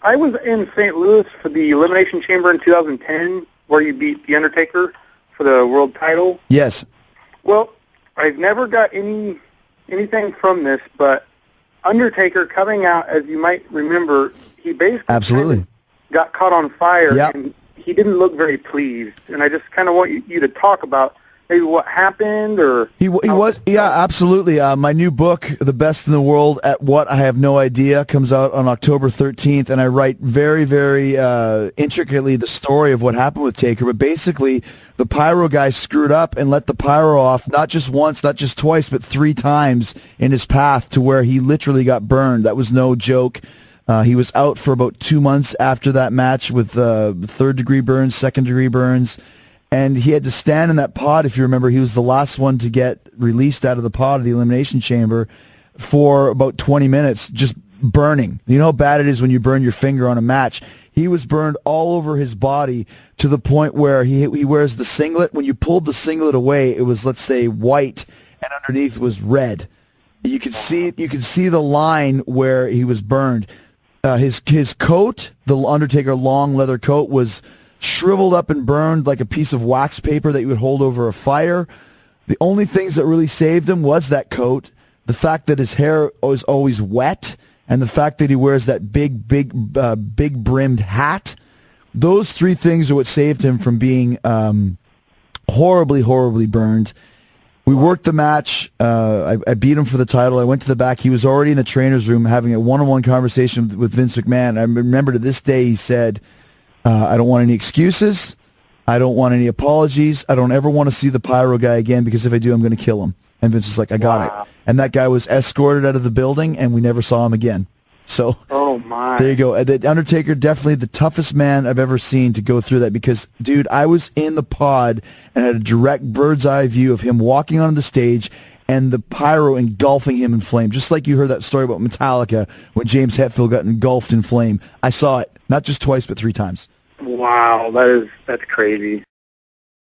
I was in St. Louis for the Elimination Chamber in 2010, where you beat The Undertaker for the world title. Yes. Well, I've never got anything from this, but Undertaker coming out, as you might remember, he basically Absolutely got caught on fire, Yep. and he didn't look very pleased. And I just kind of want you to talk about maybe what happened, or he was, yeah, absolutely. My new book, The Best in the World at What I Have No Idea, comes out on October 13th, and I write very, very intricately the story of what happened with Taker. But basically, the pyro guy screwed up and let the pyro off not just once, not just twice, but 3 times in his path to where he literally got burned. That was no joke. He was out for about 2 months after that match with 3rd-degree burns, 2nd-degree burns. And he had to stand in that pod, if you remember. He was the last one to get released out of the pod of the Elimination Chamber for about 20 minutes, just burning. You know how bad it is when you burn your finger on a match. He was burned all over his body to the point where he wears the singlet. When you pulled the singlet away, it was, let's say, white, and underneath was red. You could see the line where he was burned. His coat, the Undertaker long leather coat, was shriveled up and burned like a piece of wax paper that you would hold over a fire. The only things that really saved him was that coat, the fact that his hair was always wet, and the fact that he wears that big brimmed hat. Those 3 things are what saved him from being horribly, horribly burned. We worked the match. I beat him for the title. I went to the back. He was already in the trainer's room having a one-on-one conversation with Vince McMahon. I remember to this day he said, I don't want any excuses. I don't want any apologies. I don't ever want to see the pyro guy again, because if I do, I'm going to kill him. And Vince was like, I got it. And that guy was escorted out of the building, and we never saw him again. So oh my, there you go. The Undertaker, definitely the toughest man I've ever seen to go through that, because, dude, I was in the pod and had a direct bird's eye view of him walking onto the stage and the pyro engulfing him in flame. Just like you heard that story about Metallica when James Hetfield got engulfed in flame. I saw it, not just twice, but 3 times. Wow, that's crazy.